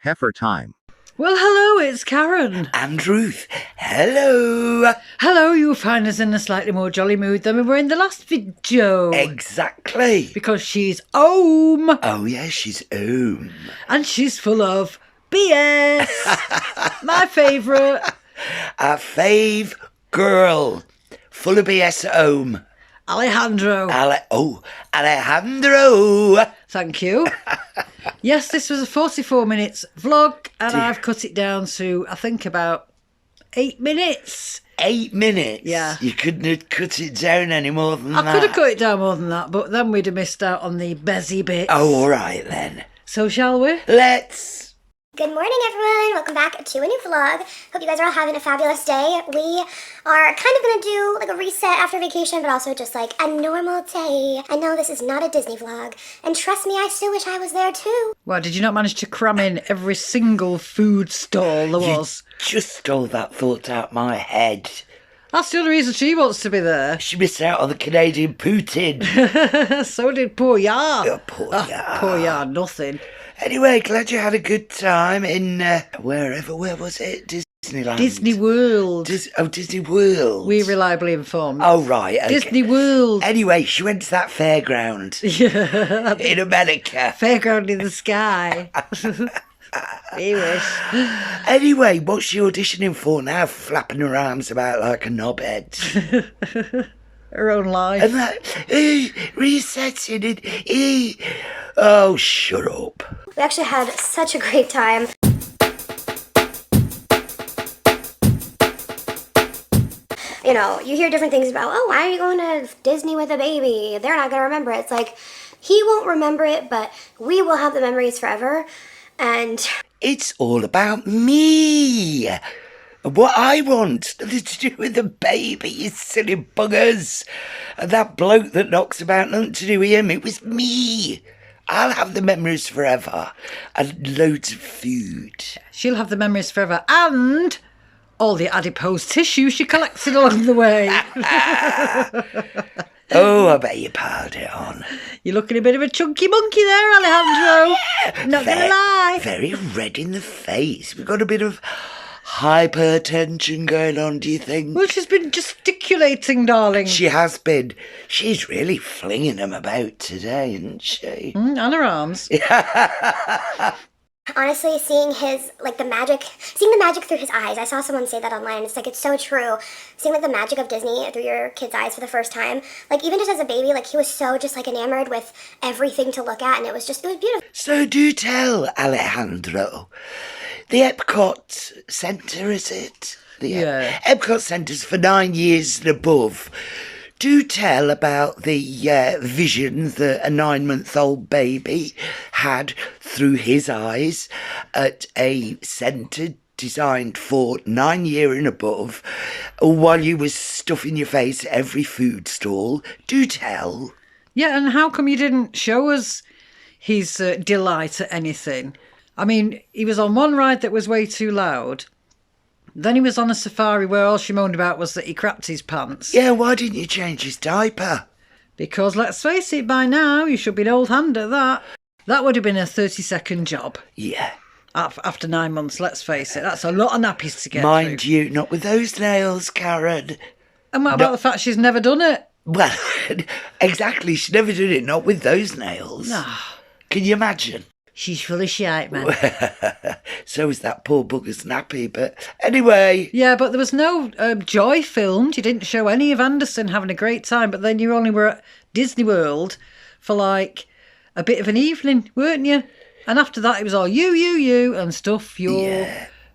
Heifer time. Well, hello, it's Karen. And Ruth, hello. Hello, you'll find us in a slightly more jolly mood than we were in the last video. Exactly. Because she's home. Oh, yeah, she's home. And she's full of BS. My favourite. Our fave girl. Full of BS at home. Alejandro. Alejandro. Thank you. Yes, this was a 44 minutes vlog, and I've cut it down to, I think, about 8 minutes. 8 minutes? Yeah. You couldn't have cut it down any more than that. I could have cut it down more than that, but then we'd have missed out on the busy bits. Oh, all right then. So shall we? Let's. Good morning, everyone. Welcome back to a new vlog. Hope you guys are all having a fabulous day. We are kind of going to do like a reset after vacation, but also just like a normal day. I know this is not a Disney vlog, and trust me, I still wish I was there too. Well, did you not manage to cram in every single food stall there was? You just stole that thought out my head. That's the only reason she wants to be there. She missed out on the Canadian poutine. So did poor Yar. Oh, poor Yar. Poor Yar, nothing. Anyway, glad you had a good time in where was it? Disneyland? Disney World. Disney World. We reliably informed. Oh, right. Okay. Disney World. Anyway, she went to that fairground Yeah. in America. Fairground in the sky. We wish. Anyway, what's she auditioning for now? Flapping her arms about like a knobhead. Her own life. And that, resetting it. Oh, shut up. We actually had such a great time. You know, you hear different things about, oh, why are you going to Disney with a baby? They're not going to remember it. It's like, he won't remember it, but we will have the memories forever. And it's all about me. What I want. Nothing to do with the baby, you silly buggers. And that bloke that knocks about, nothing to do with him. It was me. I'll have the memories forever. And loads of food. She'll have the memories forever. And all the adipose tissue she collected along the way. Oh, I bet you piled it on. You're looking a bit of a chunky monkey there, Alejandro. Not going to lie. Very red in the face. We've got a bit of hypertension going on, do you think? Well, she's been gesticulating, darling. She has been. She's really flinging them about today, isn't she? And her arms. honestly, seeing the magic through his eyes. I saw someone say that online. It's like, it's so true. Seeing like the magic of Disney through your kid's eyes for the first time. Like, even just as a baby, like, he was so just like enamored with everything to look at, and it was beautiful. So do tell, Alejandro. The Epcot Centre, is it? Yeah. Epcot Centre's for 9 years and above. Do tell about the vision that a 9-month-old baby had through his eyes at a centre designed for 9 year and above, while you was stuffing your face at every food stall. Do tell. Yeah, and how come you didn't show us his delight at anything? I mean, he was on one ride that was way too loud. Then he was on a safari where all she moaned about was that he crapped his pants. Yeah, why didn't you change his diaper? Because, let's face it, by now, you should be an old hand at that. That would have been a 30-second job. Yeah. After 9 months, let's face it. That's a lot of nappies to get Mind through. you, not with those nails, Karen. And what about the fact she's never done it? Well, exactly, she never did it, not with those nails. No. Can you imagine? She's full of shite, man. So is that poor bugger's nappy, but anyway. Yeah, but there was no joy filmed. You didn't show any of Anderson having a great time, but then you only were at Disney World for like a bit of an evening, weren't you? And after that, it was all you, and stuff your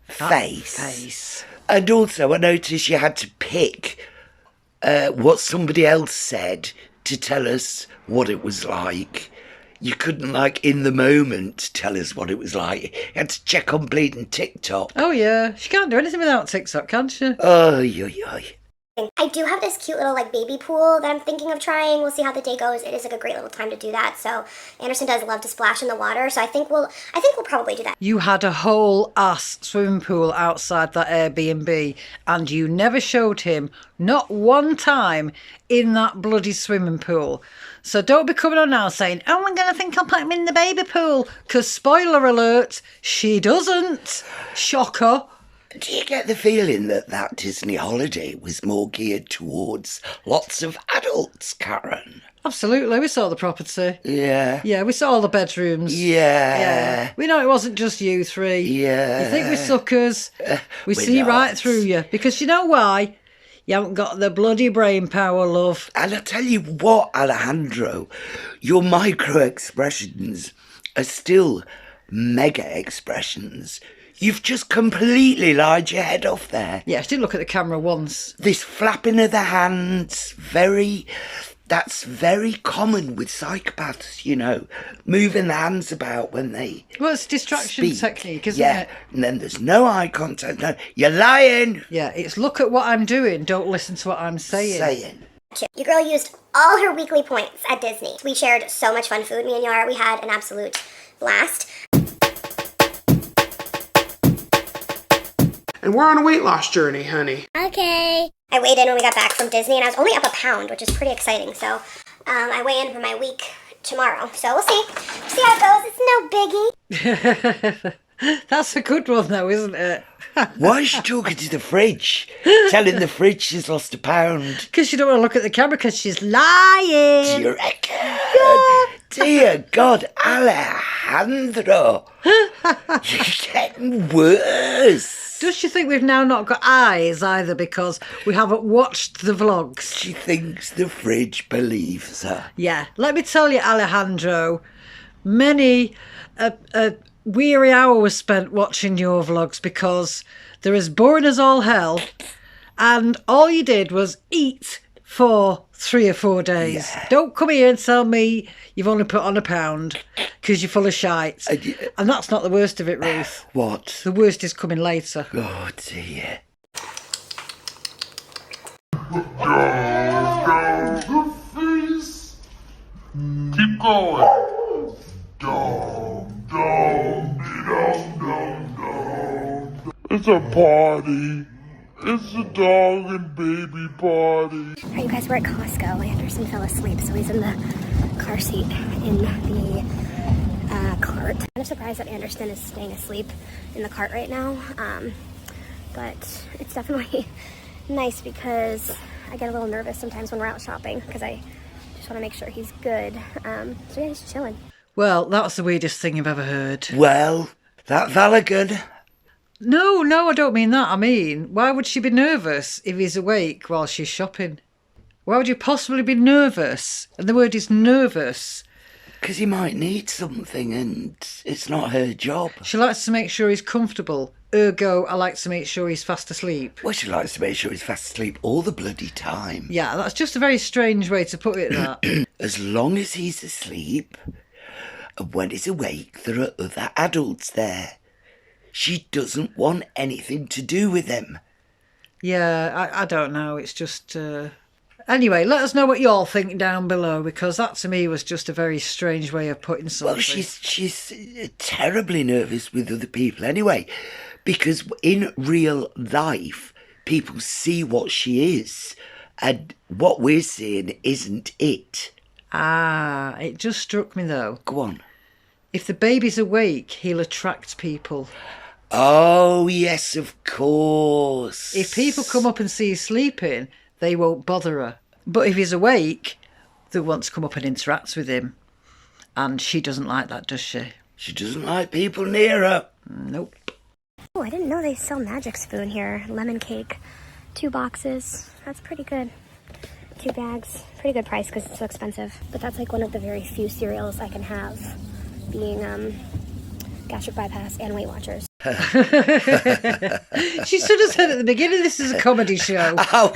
face. And also, I noticed you had to pick what somebody else said to tell us what it was like. You couldn't, like, in the moment tell us what it was like. You had to check on bleeding TikTok. Oh, yeah. She can't do anything without TikTok, can she? Oh, yo. I do have this cute little like baby pool that I'm thinking of trying. We'll see how the day goes. It is like a great little time to do that. So Anderson does love to splash in the water, so I think we'll probably do that. You had a whole ass swimming pool outside that Airbnb and you never showed him not one time in that bloody swimming pool. So don't be coming on now saying, oh, I'm going to think I'll put him in the baby pool. Because spoiler alert, she doesn't. Shocker. Do you get the feeling that that Disney holiday was more geared towards lots of adults, Karen? Absolutely, we saw the property. Yeah. Yeah, we saw all the bedrooms. Yeah. We know it wasn't just you three. Yeah. You think we're suckers? We We're see not. right through you. Because you know why? You haven't got the bloody brain power, love. And I tell you what, Alejandro, your micro expressions are still mega expressions. You've just completely lied your head off there. Yeah, she didn't look at the camera once. This flapping of the hands, that's very common with psychopaths, you know, moving the hands about when they Well, it's distraction speak. technique, isn't Yeah, it? and then there's no eye contact. No, you're lying. Yeah, it's look at what I'm doing, don't listen to what I'm saying. Your girl used all her weekly points at Disney. We shared so much fun food, me and Yara. We had an absolute blast. And we're on a weight loss journey, honey. Okay. I weighed in when we got back from Disney, and I was only up a pound, which is pretty exciting. So I weigh in for my week tomorrow. So we'll see. See how it goes. It's no biggie. That's a good one, though, isn't it? Why is she talking to the fridge? Telling the fridge she's lost a pound. Because you don't want to look at the camera because she's lying. Do you reckon? Dear God, Alejandro. You're getting worse. Does she think we've now not got eyes either because we haven't watched the vlogs? She thinks the fridge believes her. Yeah, let me tell you, Alejandro, many a weary hour was spent watching your vlogs because they're as boring as all hell, and all you did was eat for 3 or 4 days. Yeah. Don't come here and tell me you've only put on a pound because you're full of shite. And that's not the worst of it, Ruth. What? The worst is coming later. Oh dear. Keep going. Dum, dum, dum, dum, dum. It's a party. It's a dog and baby party. Alright, you guys, we're at Costco. Anderson fell asleep, so he's in the car seat in the cart. I'm kind of surprised that Anderson is staying asleep in the cart right now, but it's definitely nice because I get a little nervous sometimes when we're out shopping because I just want to make sure he's good. So yeah, he's chilling. Well, that's the weirdest thing I've ever heard. Well, that Valagan. No, I don't mean that. I mean, why would she be nervous if he's awake while she's shopping? Why would you possibly be nervous? And the word is nervous. Because he might need something and it's not her job. She likes to make sure he's comfortable. Ergo, I like to make sure he's fast asleep. Well, she likes to make sure he's fast asleep all the bloody time. Yeah, that's just a very strange way to put it, that. As long as he's asleep, and when he's awake, there are other adults there. She doesn't want anything to do with them. Yeah, I don't know. It's just... Anyway, let us know what you all think down below, because that to me was just a very strange way of putting something. Well, she's terribly nervous with other people anyway, because in real life, people see what she is, and what we're seeing isn't it. Ah, it just struck me though. Go on. If the baby's awake, he'll attract people. Oh, yes, of course. If people come up and see you sleeping, they won't bother her. But if he's awake, they want to come up and interact with him. And she doesn't like that, does she? She doesn't like people near her. Nope. Oh, I didn't know they sell Magic Spoon here. Lemon cake. 2 boxes. That's pretty good. 2 bags. Pretty good price because it's so expensive. But that's like one of the very few cereals I can have, being gastric bypass and Weight Watchers. She should have said at the beginning, this is a comedy show. Oh,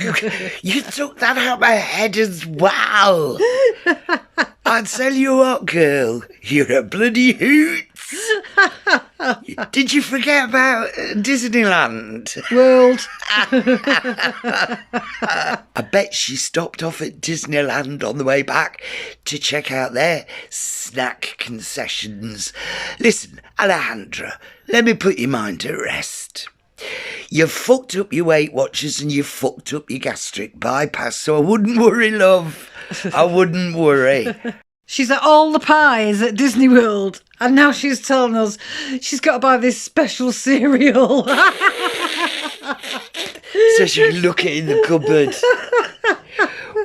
you took that out of my head as well. I tell you what, girl, you're a bloody hoot. Did you forget about Disneyland? World. I bet she stopped off at Disneyland on the way back to check out their snack concessions. Listen, Alejandra, let me put your mind at rest. You've fucked up your Weight Watchers and you've fucked up your gastric bypass, so I wouldn't worry, love. I wouldn't worry. She's at all the pies at Disney World, and now she's telling us she's got to buy this special cereal. So she can look it in the cupboard.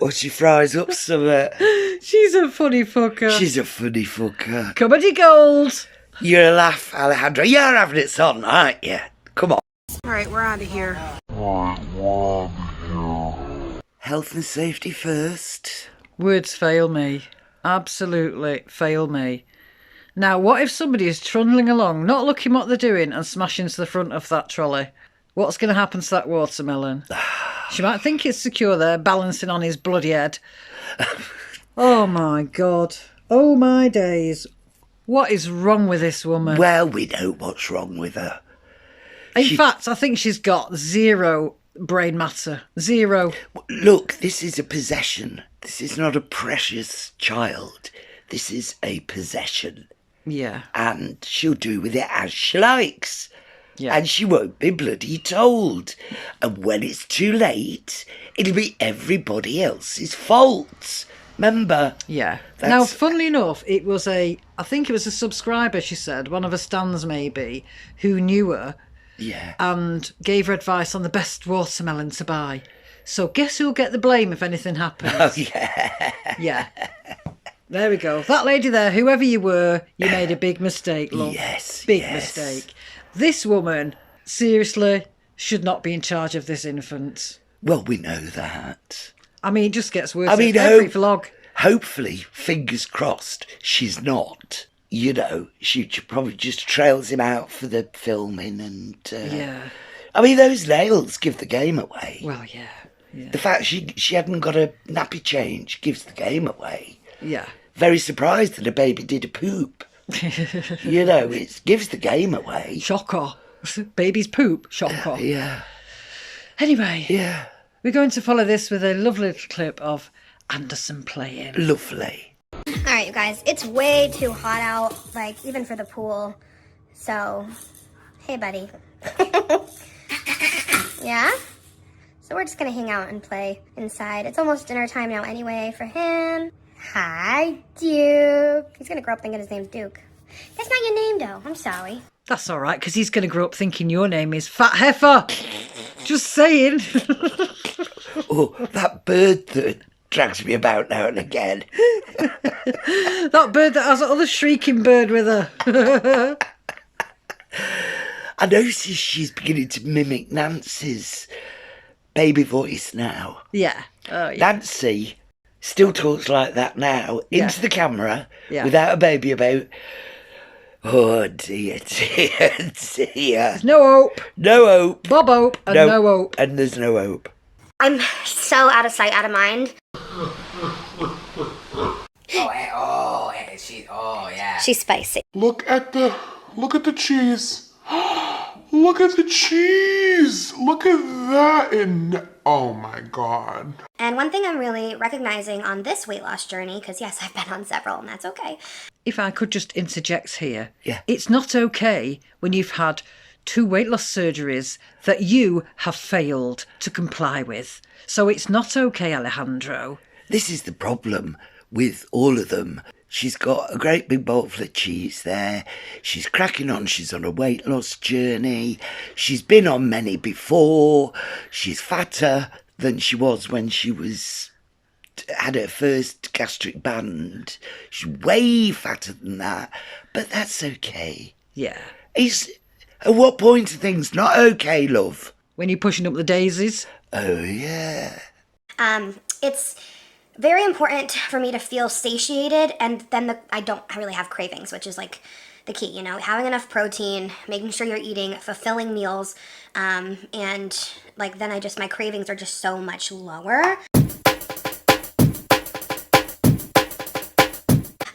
Or she fries up some. She's a funny fucker. She's a funny fucker. Comedy gold. You're a laugh, Alejandra. You're having it on, aren't you? Come on. All right, we're out of here. Health and safety first. Words fail me. Absolutely fail me. Now, what if somebody is trundling along, not looking what they're doing, and smash into the front of that trolley? What's going to happen to that watermelon? She might think it's secure there, balancing on his bloody head. Oh, my God. Oh, my days. What is wrong with this woman? Well, we know what's wrong with her. In fact, I think she's got zero brain matter. Zero. Look, this is a possession. This is not a precious child. This is a possession. Yeah. And she'll do with it as she likes. Yeah. And she won't be bloody told. And when it's too late, it'll be everybody else's fault. Remember? Yeah. That's- Now, funnily enough, I think it was a subscriber, she said, one of her stands maybe, who knew her Yeah. and gave her advice on the best watermelon to buy. So guess who'll get the blame if anything happens? Oh, yeah. Yeah. There we go. That lady there, whoever you were, you made a big mistake, love. Yes. Big yes. mistake. This woman, seriously, should not be in charge of this infant. Well, we know that. I mean, it just gets worse. I mean, every vlog. Hopefully, fingers crossed, she's not. You know, she probably just trails him out for the filming and... Yeah. I mean, those nails give the game away. Well, yeah. Yeah. The fact she hadn't got a nappy change gives the game away. Yeah. Very surprised that a baby did a poop. You know, it gives the game away. Shocker. Baby's poop. Shocker. Yeah. Anyway, Yeah. we're going to follow this with a lovely little clip of Anderson playing. Lovely. Alright, you guys, it's way too hot out, like, even for the pool. So, hey, buddy. Yeah? So we're just gonna hang out and play inside. It's almost dinner time now anyway for him. Hi, Duke. He's gonna grow up thinking his name's Duke. That's not your name, though. I'm sorry. That's all right, because he's going to grow up thinking your name is Fat Heifer. Just saying. Oh, that bird that drags me about now and again. That bird that has that other shrieking bird with her. I notice she's beginning to mimic Nancy's baby voice now. Yeah. Oh, yeah. Nancy still talks like that now, into the camera, Yeah. without a baby about. Oh, dear, dear, dear. No hope. No hope. Bob hope and no hope. And there's no hope. I'm so out of sight, out of mind. She's spicy. Look at the cheese. Look at the cheese. Look at that. And oh my God. And one thing I'm really recognizing on this weight loss journey, because yes, I've been on several, and that's okay. If I could just interject here. Yeah. It's not okay when you've had 2 weight loss surgeries that you have failed to comply with. So it's not okay, Alejandro. This is the problem with all of them. She's got a great big bowl full of cheese there. She's cracking on. She's on a weight loss journey. She's been on many before. She's fatter than she was when she had her first gastric band. She's way fatter than that. But that's okay. Yeah. At what point are things not okay, love? When you're pushing up the daisies. Oh, yeah. It's very important for me to feel satiated, and then I don't really have cravings, which is like the key, you know, having enough protein, making sure you're eating fulfilling meals, and like then my cravings are just so much lower.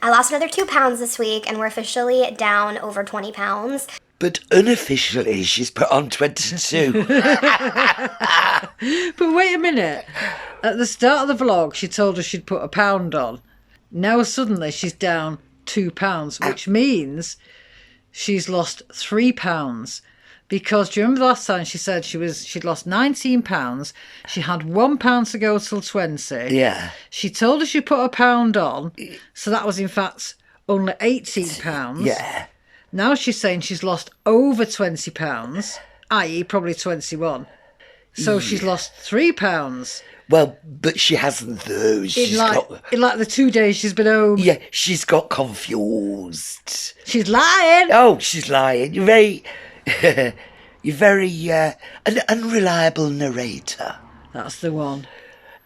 I lost another 2 pounds this week, and we're officially down over 20 pounds. But unofficially, she's put on 22. But wait a minute. At the start of the vlog, she told us she'd put £1 on. Now suddenly she's down £2, which means she's lost £3. Because do you remember last time she said she'd lost £19? She had £1 to go till 20. Yeah. She told us she put £1 on, so that was in fact only £18. Yeah. Now she's saying she's lost over £20, i.e. probably 21. So she's lost £3. Well, but she hasn't though. In She's like the 2 days she's been home. Yeah, she's got confused. She's lying. Oh, she's lying. You're very an unreliable narrator. That's the one.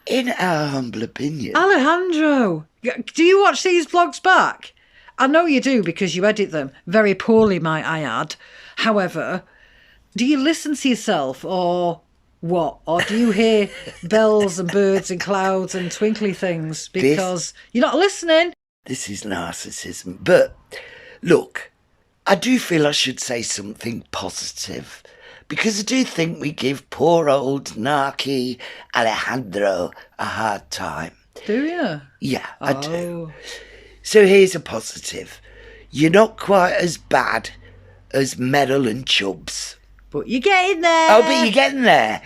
In our humble opinion. Alejandro, do you watch these vlogs back? I know you do because you edit them very poorly, might I add. However, do you listen to yourself or what? Or do you hear bells and birds and clouds and twinkly things because you're not listening? This is narcissism. But look, I do feel I should say something positive because I do think we give poor old narky Alejandro a hard time. Do you? Yeah, I do. Oh. So here's a positive. You're not quite as bad as Merrill and Chubbs. But you're getting there. Oh, but you're getting there.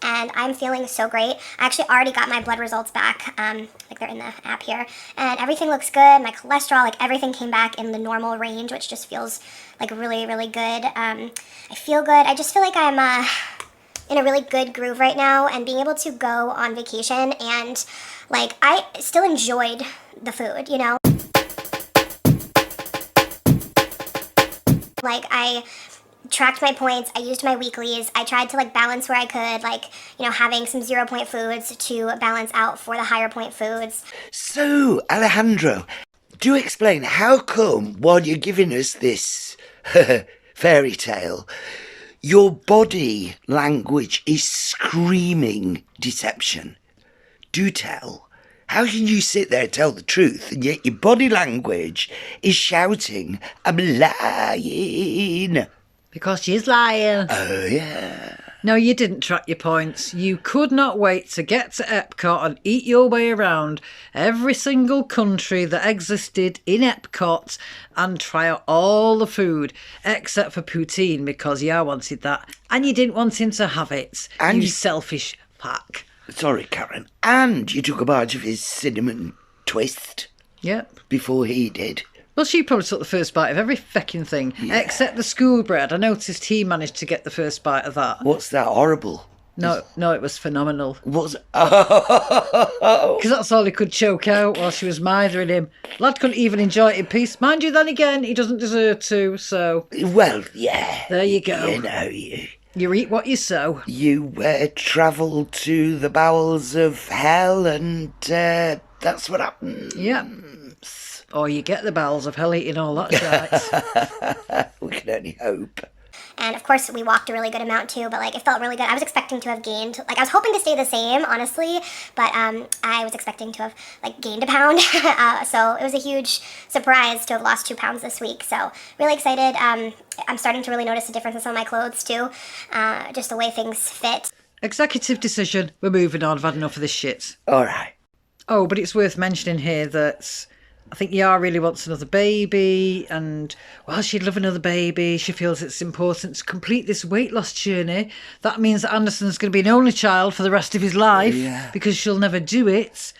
And I'm feeling so great. I actually already got my blood results back, like they're in the app here, and everything looks good. My cholesterol, like everything came back in the normal range, which just feels like really, really good. I feel good. I just feel like I'm in a really good groove right now, and being able to go on vacation and like I still enjoyed the food, you know? Like I tracked my points, I used my weeklies, I tried to like balance where I could, like, you know, having some 0 point foods to balance out for the higher point foods. So, Alejandro, do explain how come while you're giving us this fairy tale, your body language is screaming deception? Do tell. How can you sit there and tell the truth and yet your body language is shouting, I'm lying? Because she's lying. Oh, yeah. No, you didn't track your points. You could not wait to get to Epcot and eat your way around every single country that existed in Epcot and try out all the food, except for poutine, because I wanted that. And you didn't want him to have it, And you selfish pack. Sorry, Karen. And you took a bite of his cinnamon twist Yep. before he did. Well, she probably took the first bite of every fecking thing, except the school bread. I noticed he managed to get the first bite of that. What's that, horrible? No, it was phenomenal. What's... Oh! Because that's all he could choke out while she was mithering him. Lad couldn't even enjoy it in peace. Mind you, then again, he doesn't deserve to, so... Well, yeah. There you go. You know, You eat what you sow. you travel to the bowels of hell and that's what happens. Yeah. Or you get the bowels of hell eating all that shite. We can only hope. And of course, we walked a really good amount too, but like it felt really good. I was expecting to have gained, like I was hoping to stay the same, honestly, but I was expecting to have like gained a pound. So it was a huge surprise to have lost 2 pounds this week. So really excited. I'm starting to really notice a difference in some of my clothes too, just the way things fit. Executive decision. We're moving on. I've had enough of this shit. All right. Oh, but it's worth mentioning here that I think Yara really wants another baby, and while she'd love another baby, she feels it's important to complete this weight loss journey. That means that Anderson's going to be an only child for the rest of his life because she'll never do it.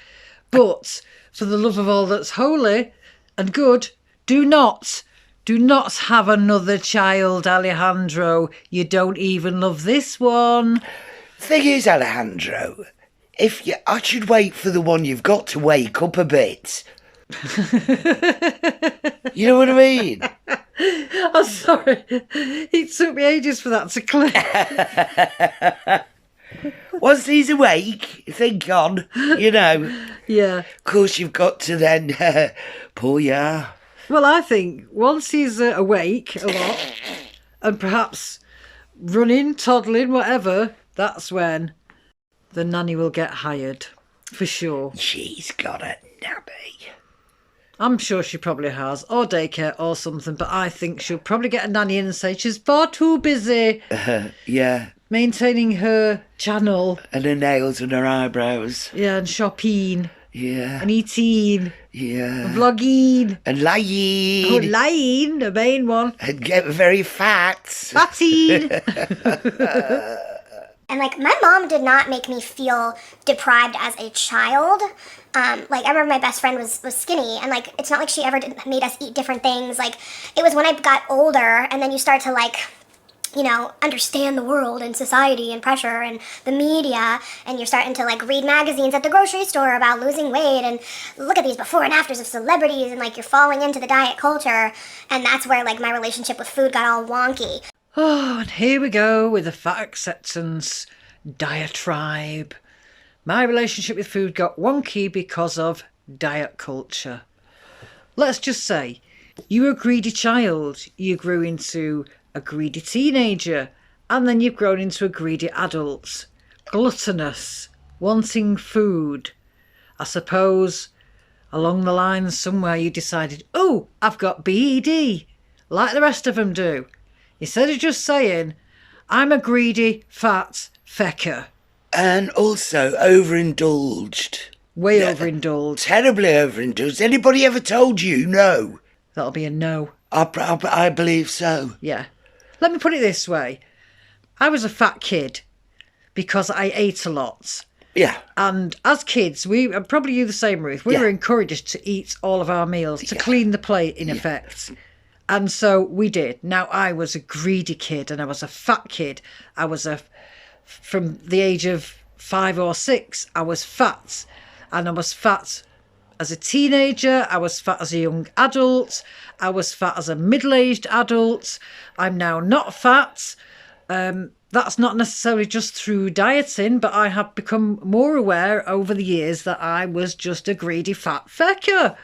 But for the love of all that's holy and good, do not have another child, Alejandro. You don't even love this one. Thing is, Alejandro, I should wait for the one you've got to wake up a bit. You know what I mean? I'm sorry. It took me ages for that to click. Once he's awake, think on, you know. Yeah. Of course, you've got to then, poor ya. Well, I think once he's awake a lot and perhaps running, toddling, whatever, that's when the nanny will get hired. For sure. She's got a nabby. I'm sure she probably has, or daycare or something, but I think she'll probably get a nanny in and say she's far too busy Yeah. maintaining her channel. And her nails and her eyebrows. Yeah, and shopping, Yeah. and eating, Yeah. and vlogging. And lying. Oh, lying, the main one. And get very fat. Fatting. And like my mom did not make me feel deprived as a child. Like I remember my best friend was skinny, and like it's not like she ever made us eat different things. Like it was when I got older, and then you start to like, you know, understand the world and society and pressure and the media, and you're starting to like read magazines at the grocery store about losing weight and look at these before and afters of celebrities, and like you're falling into the diet culture, and that's where like my relationship with food got all wonky. Oh, and here we go with the fat acceptance diatribe. My relationship with food got wonky because of diet culture. Let's just say, you were a greedy child, you grew into a greedy teenager, and then you've grown into a greedy adult. Gluttonous, wanting food. I suppose along the line somewhere you decided, oh, I've got BED, like the rest of them do. Instead of just saying, I'm a greedy, fat fecker. And also overindulged. Way overindulged. Terribly overindulged. Anybody ever told you no? That'll be a no. I believe so. Yeah. Let me put it this way. I was a fat kid because I ate a lot. Yeah. And as kids, probably you the same, Ruth, we Yeah. were encouraged to eat all of our meals, to clean the plate in effect. And so we did. Now, I was a greedy kid and I was a fat kid. From the age of 5 or 6, I was fat. And I was fat as a teenager. I was fat as a young adult. I was fat as a middle-aged adult. I'm now not fat. That's not necessarily just through dieting, but I have become more aware over the years that I was just a greedy fat fecker.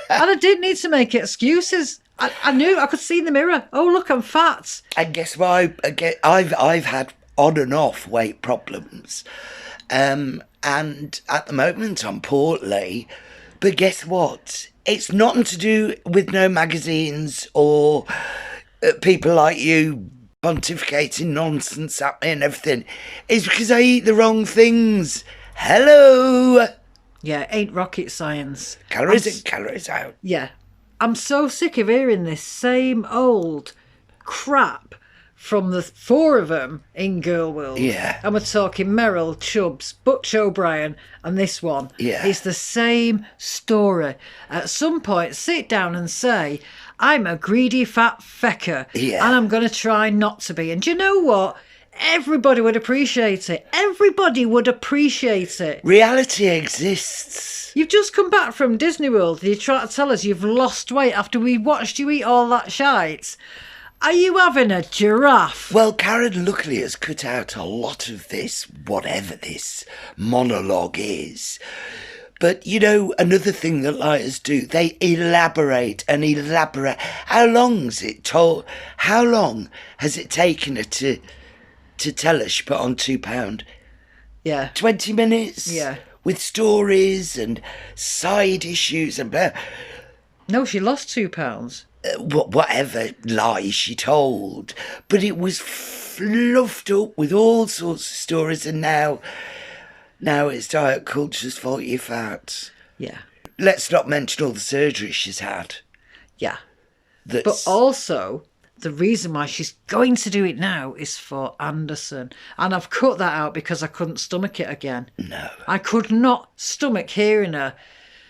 And I didn't need to make excuses. I knew, I could see in the mirror, oh, look, I'm fat. And guess what? I've had on and off weight problems. And at the moment I'm portly. But guess what? It's nothing to do with no magazines or people like you pontificating nonsense at me and everything. It's because I eat the wrong things. Hello! Yeah, it ain't rocket science. Calories in, calories out. Yeah. I'm so sick of hearing this same old crap from the 4 of them in Girl World. Yeah. And we're talking Meryl, Chubbs, Butch O'Brien, and this one. Yeah. It's the same story. At some point, sit down and say, I'm a greedy fat fecker. Yeah. And I'm going to try not to be. And do you know what? Everybody would appreciate it. Everybody would appreciate it. Reality exists. You've just come back from Disney World and you try to tell us you've lost weight after we watched you eat all that shite. Are you having a giraffe? Well, Karen luckily has cut out a lot of this, whatever this monologue is. But, you know, another thing that liars do, they elaborate and elaborate. How long has it taken her to tell us she put on £2? Yeah. 20 minutes? Yeah. With stories and side issues and blah. No, she lost £2. Whatever lie she told. But it was fluffed up with all sorts of stories, and now it's diet culture's fault you're fat. Yeah. Let's not mention all the surgery she's had. Yeah. That's, But also, the reason why she's going to do it now is for Anderson. And I've cut that out because I couldn't stomach it again. No. I could not stomach hearing her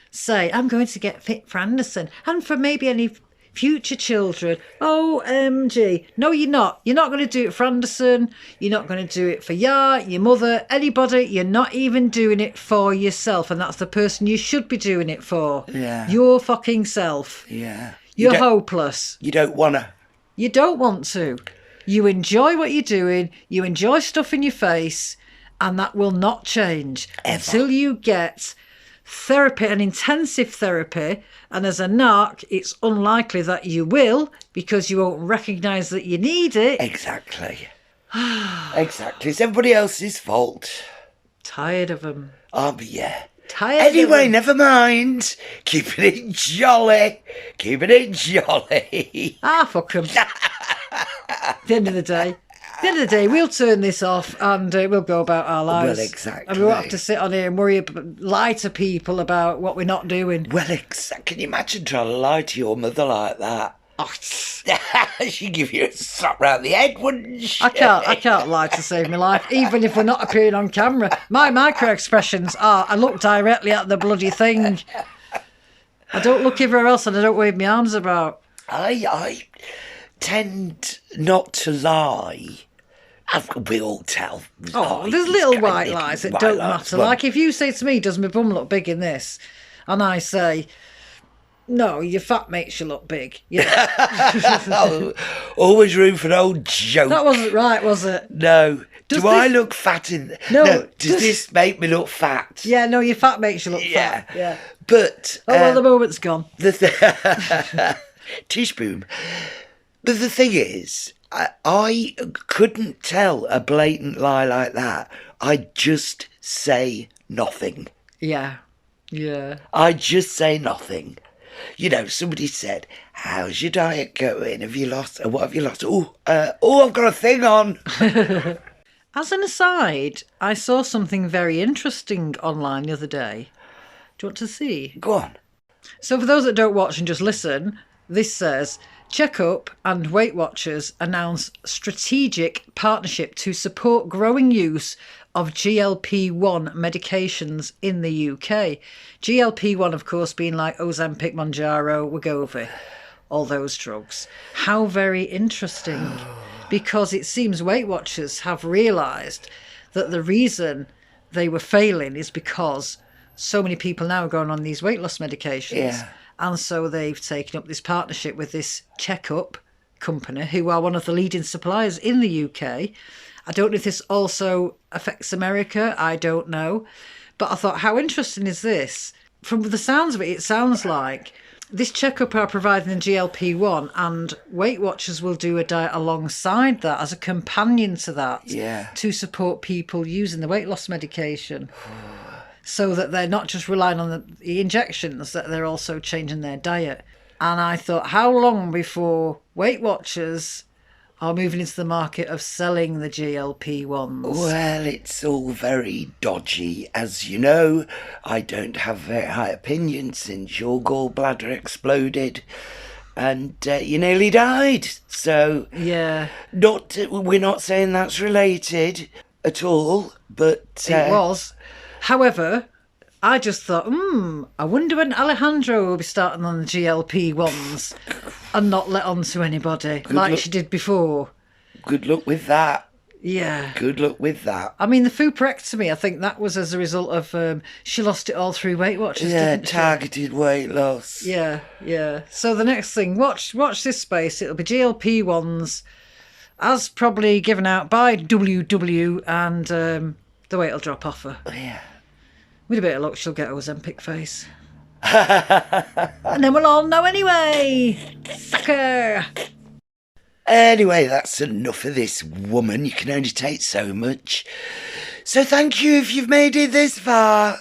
say, I'm going to get fit for Anderson and for maybe any future children. OMG. No, you're not. You're not going to do it for Anderson. You're not going to do it for your mother, anybody. You're not even doing it for yourself. And that's the person you should be doing it for. Yeah. Your fucking self. Yeah. You're hopeless. You don't want to. You don't want to. You enjoy what you're doing. You enjoy stuff in your face. And that will not change until you get therapy, an intensive therapy. And as a narc, it's unlikely that you will, because you won't recognise that you need it. Exactly. Exactly. It's everybody else's fault. Tired of them. Oh, but yeah. Tired Anyway, of- never mind. Keeping it jolly. Keeping it jolly. Ah, fuck 'em. At the end of the day, we'll turn this off and we'll go about our lives. Well, exactly. And we won't have to sit on here and lie to people about what we're not doing. Well, can you imagine trying to lie to your mother like that? Oh, She'd give you a slap round the head, wouldn't she? I can't lie to save my life, even if we're not appearing on camera. My micro expressions are, I look directly at the bloody thing. I don't look everywhere else and I don't wave my arms about. I tend not to lie. We all tell. Oh, there's little white lies that don't matter. Well, Like if you say to me, does my bum look big in this? And I say, no, your fat makes you look big. Yeah. always room for an old joke. That wasn't right, was it? No. Does I this- look fat in... No, Does this make me look fat? Yeah, no, your fat makes you look Yeah. fat. Yeah. But... Oh, well, the moment's gone. Tish boom. But the thing is, I couldn't tell a blatant lie like that. I'd just say nothing. Yeah. Yeah. I'd just say nothing. You know, somebody said, how's your diet going? Have you lost... What have you lost? I've got a thing on. As an aside, I saw something very interesting online the other day. Do you want to see? Go on. So for those that don't watch and just listen, this says, Checkup and Weight Watchers announce strategic partnership to support growing use of GLP-1 medications in the UK. GLP-1, of course, being like Ozempic, Mounjaro, Wegovy, all those drugs. How very interesting. Because it seems Weight Watchers have realised that the reason they were failing is because so many people now are going on these weight loss medications. Yeah. And so they've taken up this partnership with this Checkup company, who are one of the leading suppliers in the UK. I don't know if this also affects America. I don't know. But I thought, how interesting is this? From the sounds of it, it sounds like this Checkup are providing the GLP-1 and Weight Watchers will do a diet alongside that as a companion to that. Yeah. To support people using the weight loss medication. So that they're not just relying on the injections, that they're also changing their diet. And I thought, how long before Weight Watchers are moving into the market of selling the GLP-1s? Well, it's all very dodgy. As you know, I don't have very high opinion since your gallbladder exploded and you nearly died. So, Yeah, we're not saying that's related at all, but... it was. However, I just thought, I wonder when Alejandro will be starting on the GLP-1s and not let on to anybody like she did before. Good luck with that. Yeah. Good luck with that. I mean, the fuparectomy, I think that was as a result of she lost it all through Weight Watchers, Yeah, didn't she? targeted weight loss. Yeah, yeah. So the next thing, watch this space. It'll be GLP-1s, as probably given out by WW, and the weight will drop off her. Yeah. With a bit of luck, she'll get Ozempic face. And then we'll all know anyway. Sucker. Anyway, that's enough of this woman. You can only take so much. So thank you if you've made it this far.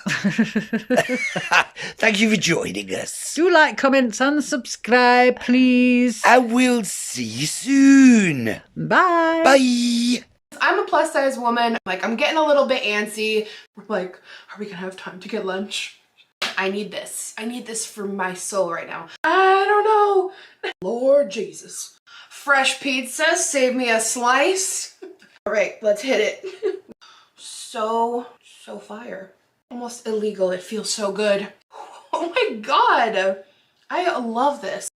Thank you for joining us. Do like, comment, and subscribe, please. And we'll see you soon. Bye. Bye. I'm a plus size woman. Like, I'm getting a little bit antsy. We're like, are we gonna have time to get lunch? I need this. I need this for my soul right now. I don't know. Lord Jesus. Fresh pizza, save me a slice. All right, let's hit it. So fire. Almost illegal. It feels so good. Oh my God. I love this.